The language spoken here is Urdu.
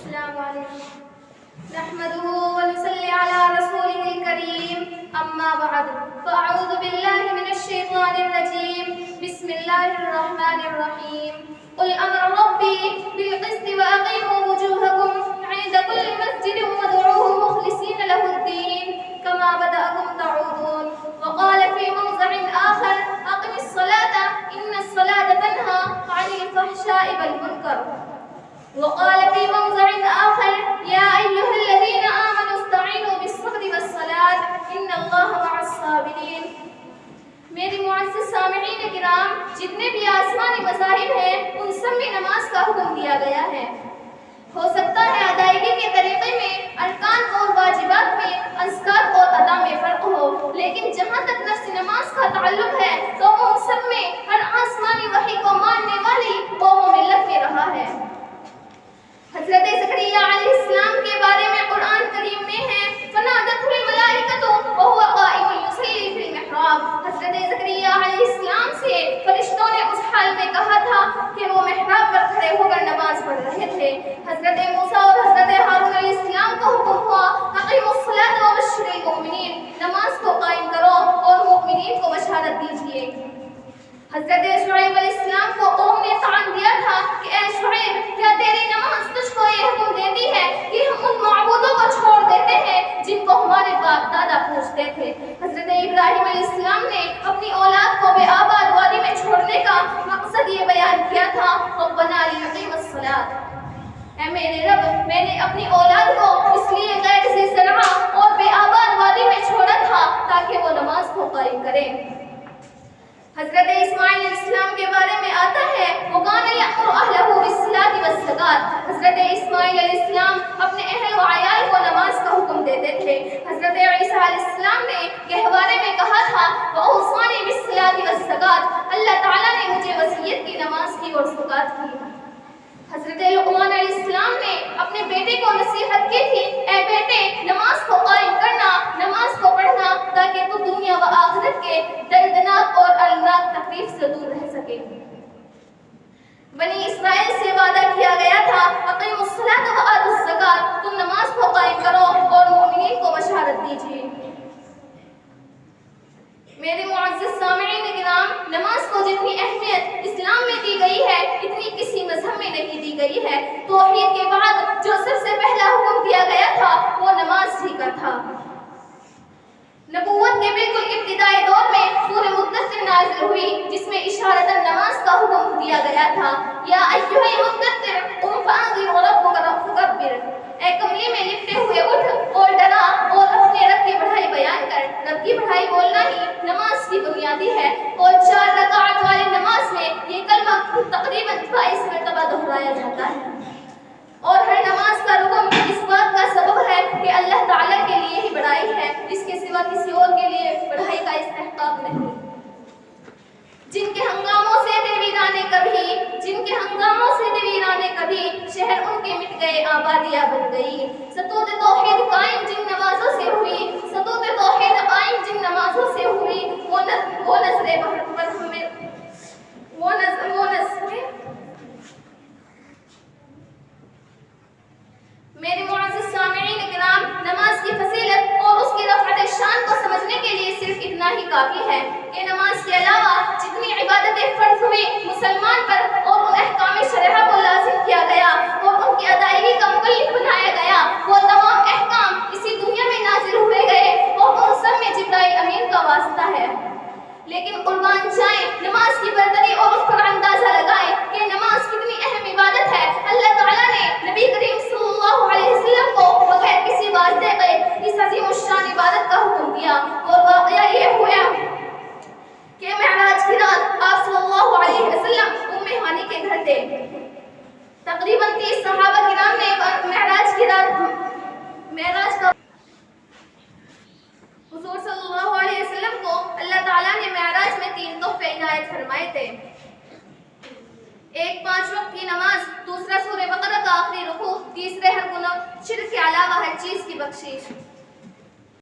السلام علیکم نحمده ونصلي على رسوله الكريم اما بعد فاعوذ بالله من الشيطان الرجيم بسم الله الرحمن الرحيم قل امر ربي بالقسط واقيموا وجوهكم عند كل مسجد وادعوه مخلصين له الدين كما بدأكم تعودون وقال في موضع آخر اقم الصلاة ان الصلاة تنهى عن الفحشاء والمنكر وقال في موضع آخر يا أيها الذين آمنوا استعينوا بالصبر والصلاة إن الله مع الصابرين. میری معزز سامعین کرام، جتنے بھی آسمانی مذاہب ہیں ان سب میں نماز کا حکم دیا گیا ہے. ہو سکتا ہے ادائیگی کے طریقے میں، ارکان اور واجبات میں، اذکار اور ادا میں فرق ہو، لیکن جہاں تک نفس نماز کا تعلق ہے تو ان سب میں ہر آسمانی وحی کو ماننے والی قوم و ملت میں رہا ہے. حضرت زکریا علیہ السلام کے بارے میں قرآن کریم میں ہے فنادته الملائکۃ وهو قائم یصلی فی المحراب. حضرت زکریا علیہ السلام سے فرشتوں نے اس حال میں کہا تھا کہ وہ محراب پر کھڑے ہو کر نماز پڑھ رہے تھے. حضرت موسیٰ اور حضرت ہارون علیہ السلام کو حکم ہوا اقیموا الصلاۃ وبشر المؤمنین، نماز کو قائم کرو اور مؤمنین کو بشارت دیجیے. حضرت شعیب علیہ السلام کو قوم نے طعن دیا تھا کہ اے شعیب، کیا تیری نماز تجھ کو یہ حکم دیتی ہے کہ ہم ان معبودوں کو چھوڑ دیتے ہیں جن کو ہمارے باپ دادا پوجتے تھے؟ حضرت ابراہیم علیہ السلام نے اپنی اولاد کو بے آباد وادی میں چھوڑنے کا مقصد یہ بیان کیا تھا ربنا لیقیموا الصلاۃ، اے میرے رب، میں نے اپنی اولاد کو اس لیے غیر ذی زرع اور بے آباد وادی میں چھوڑا تھا تاکہ وہ نماز کو قائم کریں. حضرت اسماعیل علیہ السلام کے بارے میں آتا ہے وَكَانَ يَأْمُرُ أَهْلَهُ بِالصَّلَاةِ وَالزَّكَاةِ. حضرت اسماعیل علیہ السلام اپنے اہل و عیال کو نماز کا حکم دیتے تھے. حضرت عیسیٰ علیہ السلام نے گہوارے میں کہا تھا وَأَوْصَانِي بِالصَّلَاةِ وَالزَّكَاةِ، اللہ تعالیٰ نے مجھے وصیت کی، نماز کی اور زکات کی. حضرت لقمان علیہ السلام نے اپنے بیٹے کو نصیحت کی تھی اے بیٹے، نماز کو قائم کرنا، نماز کو پڑھنا تاکہ تو دنیا و آخرت کے دردناک اور المناک تکلیف سے دور رہ سکے. بنی اسرائیل سے وعدہ کیا گیا تھا اقیموا الصلاۃ وآتوا الزکاۃ، تم نماز کو قائم کرو اور مومنین کو بشارت دیجیے. میرے معزز سامعین کرام، نماز کو جتنی اہمیت اسلام میں دی گئی ہے اتنی کسی مذہب میں نہیں دی گئی ہے. توحید کے بعد جو سب سے پہلا حکم دیا گیا تھا وہ نماز ہی کا تھا. نبوت کے بالکل ابتدائی دور میں سورہ مدثر نازل ہوئی جس میں اشارتاً نماز کا حکم دیا گیا تھا یا ایھا المدثر قم فانذر وربک فکبر، اے کمرے میں لپٹے ہوئے اٹھ اور ڈرا اور اپنے رب کی بڑائی بیان کر. رب کی بڑائی بولنا ہی نماز کی بنیادی ہے اور 4 رکعت والی نماز میں یہ کلمہ تقریباً 22 مرتبہ دہرایا جاتا ہے. اور ہر نماز کا رکن اس بات کا سبب ہے کہ اللہ تعالیٰ کے لیے ہی بڑائی ہے، اس کے سوا کسی اور کے لیے بڑائی کا استحقاق نہیں. جن کے ہنگاموں سے ویرانے کبھی شہر ان کے مٹ گئے، آبادیاں بن گئی. ستوت توحید قائم جن نمازوں سے ہوئی، ستوت توحید قائم جن نمازوں سے ہوئی، وہ نظریں میرے معزز سامعین کرام، نماز کی فضیلت اور اس کی رفعت شان کو سمجھنے کے لیے صرف اتنا ہی کافی ہے کہ نماز کے علاوہ جتنی عبادتیں فرض ہوئی مسلمان پر اور ان احکام شرعہ کو لازم کیا گیا اور ان کی ادائیگی کا مکلف بنایا گیا، وہ تمام احکام اسی دنیا میں نازل ہوئے گئے اور ان سب میں جبرائیل امین کا واسطہ ہے. لیکن قربان جائیں، نماز کی برتری اور اس پر اندازہ لگائیں کہ نماز کتنی اہم عبادت ہے. اللہ تعالیٰ نے نبی کریم صلی اللہ علیہ وسلم کو بغیر کسی واسطے کے اس عظیم الشان عبادت کا حکم دیا اور واقعہ یہ ہوا کہ معراج کی رات آپ صلی اللہ علیہ وسلم ام ہانی کے گھر تھے. تقریباً 30 صحابہ کرام نے معراج کی رات حضور صلی اللہ علیہ وسلم کو اللہ تعالیٰ نے معراج میں 3 تحفے عنایت فرمائے تھے. ایک 5 وقت کی نماز، دوسرا سورہ بقرہ کا آخری رکوع، تیسرے ہر گناہ شرک کے علاوہ ہر چیز کی بخشش.